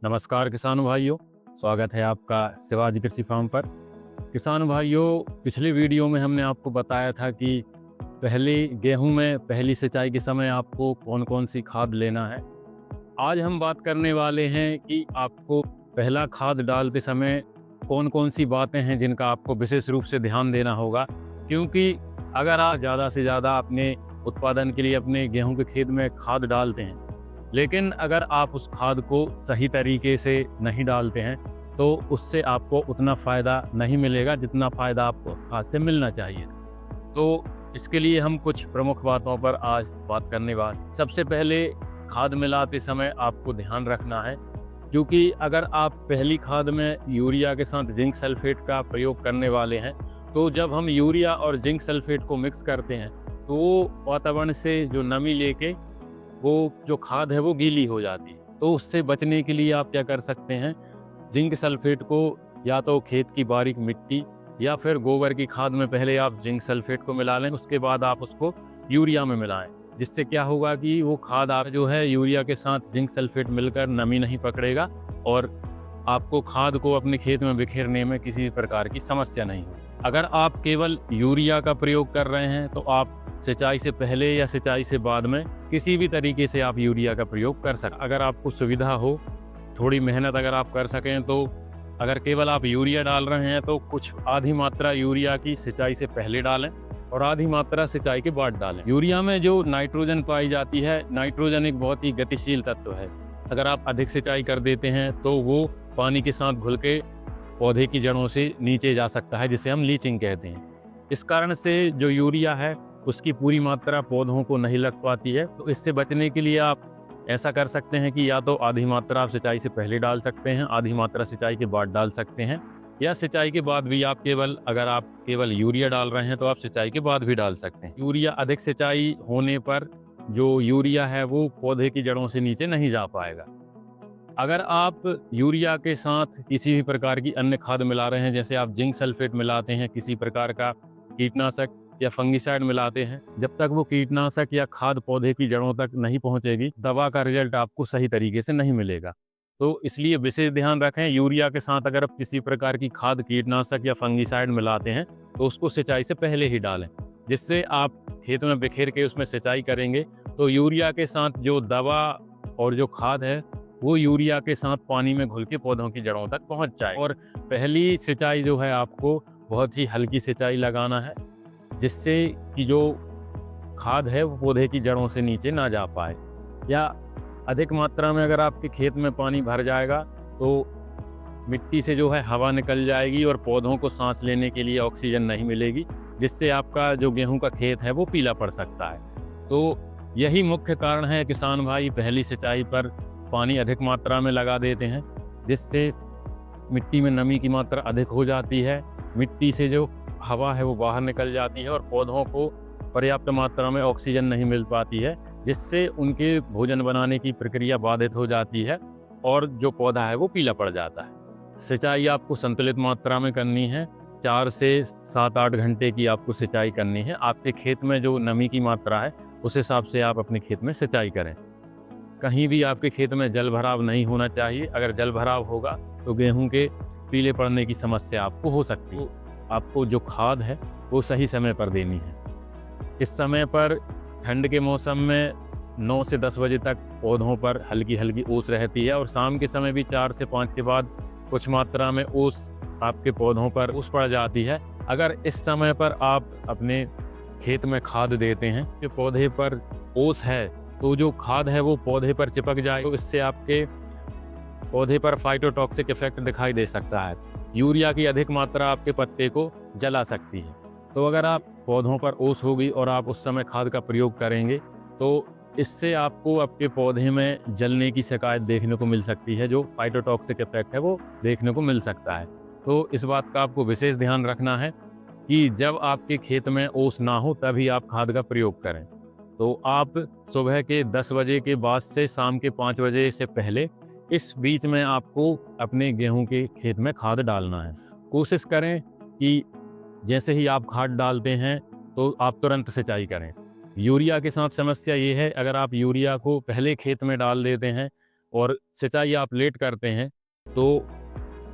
नमस्कार किसान भाइयों, स्वागत है आपका शिवाजी कृषि फार्म पर। किसान भाइयों, पिछले वीडियो में हमने आपको बताया था कि पहले गेहूं में पहली सिंचाई के समय आपको कौन कौन सी खाद लेना है। आज हम बात करने वाले हैं कि आपको पहला खाद डालते समय कौन कौन सी बातें हैं जिनका आपको विशेष रूप से ध्यान देना होगा, क्योंकि अगर आप ज़्यादा से ज़्यादा अपने उत्पादन के लिए अपने गेहूं के खेत में खाद डालते हैं, लेकिन अगर आप उस खाद को सही तरीके से नहीं डालते हैं तो उससे आपको उतना फ़ायदा नहीं मिलेगा जितना फ़ायदा आपको खाद से मिलना चाहिए। तो इसके लिए हम कुछ प्रमुख बातों पर आज बात करने वाले। सबसे पहले, खाद मिलाते समय आपको ध्यान रखना है, क्योंकि अगर आप पहली खाद में यूरिया के साथ जिंक सल्फेट का प्रयोग करने वाले हैं, तो जब हम यूरिया और जिंक सल्फेट को मिक्स करते हैं तो वो वातावरण से जो नमी लेके वो जो खाद है वो गीली हो जाती है। तो उससे बचने के लिए आप क्या कर सकते हैं, जिंक सल्फेट को या तो खेत की बारीक मिट्टी या फिर गोबर की खाद में पहले आप जिंक सल्फेट को मिला लें, उसके बाद आप उसको यूरिया में मिलाएं। जिससे क्या होगा कि वो खाद आप जो है यूरिया के साथ जिंक सल्फेट मिलकर नमी नहीं पकड़ेगा और आपको खाद को अपने खेत में बिखेरने में किसी प्रकार की समस्या नहीं होगी। अगर आप केवल यूरिया का प्रयोग कर रहे हैं तो आप सिंचाई से पहले या सिंचाई से बाद में किसी भी तरीके से आप यूरिया का प्रयोग कर सकते। अगर आपको सुविधा हो, थोड़ी मेहनत अगर आप कर सकें, तो अगर केवल आप यूरिया डाल रहे हैं तो कुछ आधी मात्रा यूरिया की सिंचाई से पहले डालें और आधी मात्रा सिंचाई के बाद डालें। यूरिया में जो नाइट्रोजन पाई जाती है, नाइट्रोजन एक बहुत ही गतिशील तत्व है। अगर आप अधिक सिंचाई कर देते हैं तो वो पानी के साथ घुल के पौधे की जड़ों से नीचे जा सकता है, जिसे हम लीचिंग कहते हैं। इस कारण से जो यूरिया है उसकी पूरी मात्रा पौधों को नहीं लग पाती है। तो इससे बचने के लिए आप ऐसा कर सकते हैं कि या तो आधी मात्रा आप सिंचाई से पहले डाल सकते हैं, आधी मात्रा सिंचाई के बाद डाल सकते हैं, या सिंचाई के बाद भी आप अगर आप केवल यूरिया डाल रहे हैं तो आप सिंचाई के बाद भी डाल सकते हैं। यूरिया अधिक सिंचाई होने पर जो यूरिया है वो पौधे की जड़ों से नीचे नहीं जा पाएगा। अगर आप यूरिया के साथ किसी भी प्रकार की अन्य खाद मिला रहे हैं, जैसे आप जिंक सल्फेट मिलाते हैं, किसी प्रकार का कीटनाशक या फंगिसाइड मिलाते हैं, जब तक वो कीटनाशक या खाद पौधे की जड़ों तक नहीं पहुंचेगी, दवा का रिजल्ट आपको सही तरीके से नहीं मिलेगा। तो इसलिए विशेष ध्यान रखें, यूरिया के साथ अगर आप किसी प्रकार की खाद, कीटनाशक या फंगिसाइड मिलाते हैं तो उसको सिंचाई से पहले ही डालें। जिससे आप खेत में बिखेर के उसमें सिंचाई करेंगे तो यूरिया के साथ जो दवा और जो खाद है वो यूरिया के साथ पानी में घुल के पौधों की जड़ों तक पहुंच जाए। और पहली सिंचाई जो है आपको बहुत ही हल्की सिंचाई लगाना है, जिससे कि जो खाद है वो पौधे की जड़ों से नीचे ना जा पाए। या अधिक मात्रा में अगर आपके खेत में पानी भर जाएगा तो मिट्टी से जो है हवा निकल जाएगी और पौधों को सांस लेने के लिए ऑक्सीजन नहीं मिलेगी, जिससे आपका जो गेहूं का खेत है वो पीला पड़ सकता है। तो यही मुख्य कारण है किसान भाई पहली सिंचाई पर पानी अधिक मात्रा में लगा देते हैं, जिससे मिट्टी में नमी की मात्रा अधिक हो जाती है, मिट्टी से जो हवा है वो बाहर निकल जाती है और पौधों को पर्याप्त मात्रा में ऑक्सीजन नहीं मिल पाती है, जिससे उनके भोजन बनाने की प्रक्रिया बाधित हो जाती है और जो पौधा है वो पीला पड़ जाता है। सिंचाई आपको संतुलित मात्रा में करनी है, 4 से 7-8 घंटे की आपको सिंचाई करनी है। आपके खेत में जो नमी की मात्रा है उस हिसाब से आप अपने खेत में सिंचाई करें। कहीं भी आपके खेत में जल भराव नहीं होना चाहिए। अगर जल भराव होगा तो गेहूं के पीले पड़ने की समस्या आपको हो सकती है। आपको जो खाद है वो सही समय पर देनी है। इस समय पर ठंड के मौसम में 9 से 10 बजे तक पौधों पर हल्की हल्की ओस रहती है और शाम के समय भी 4 से 5 के बाद कुछ मात्रा में ओस आपके पौधों पर ओस पड़ जाती है। अगर इस समय पर आप अपने खेत में खाद देते हैं कि पौधे पर ओस है तो जो खाद है वो पौधे पर चिपक जाए, तो इससे आपके पौधे पर फाइटोटॉक्सिक इफेक्ट दिखाई दे सकता है। यूरिया की अधिक मात्रा आपके पत्ते को जला सकती है। तो अगर आप पौधों पर ओस होगी और आप उस समय खाद का प्रयोग करेंगे तो इससे आपको आपके पौधे में जलने की शिकायत देखने को मिल सकती है, जो फाइटोटॉक्सिक इफेक्ट है वो देखने को मिल सकता है। तो इस बात का आपको विशेष ध्यान रखना है कि जब आपके खेत में ओस ना हो तभी आप खाद का प्रयोग करें। तो आप सुबह के 10 बजे के बाद से शाम के 5 बजे से पहले इस बीच में आपको अपने गेहूं के खेत में खाद डालना है। कोशिश करें कि जैसे ही आप खाद डालते हैं तो आप तुरंत सिंचाई करें। यूरिया के साथ समस्या ये है, अगर आप यूरिया को पहले खेत में डाल देते हैं और सिंचाई आप लेट करते हैं तो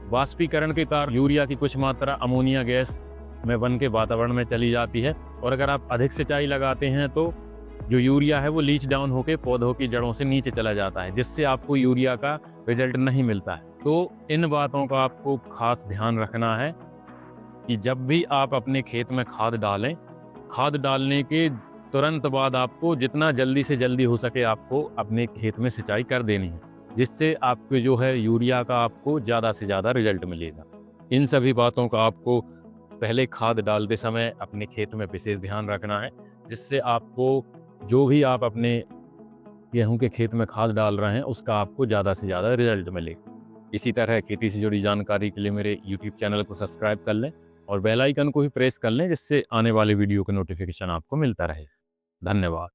वाष्पीकरण के कारण यूरिया की कुछ मात्रा अमोनिया गैस में बन के वातावरण में चली जाती है, और अगर आप अधिक सिंचाई लगाते हैं तो जो यूरिया है वो लीच डाउन होकर पौधों की जड़ों से नीचे चला जाता है, जिससे आपको यूरिया का रिजल्ट नहीं मिलता है। तो इन बातों का आपको खास ध्यान रखना है कि जब भी आप अपने खेत में खाद डालें, खाद डालने के तुरंत बाद आपको जितना जल्दी से जल्दी हो सके आपको अपने खेत में सिंचाई कर देनी है, जिससे आपके जो है यूरिया का आपको ज़्यादा से ज़्यादा रिजल्ट मिलेगा। इन सभी बातों का आपको पहले खाद डालते समय अपने खेत में विशेष ध्यान रखना है, जिससे आपको जो भी आप अपने गेहूं के खेत में खाद डाल रहे हैं उसका आपको ज़्यादा से ज़्यादा रिजल्ट मिले। इसी तरह खेती से जुड़ी जानकारी के लिए मेरे यूट्यूब चैनल को सब्सक्राइब कर लें और बेल आइकन को भी प्रेस कर लें, जिससे आने वाले वीडियो का नोटिफिकेशन आपको मिलता रहे। धन्यवाद।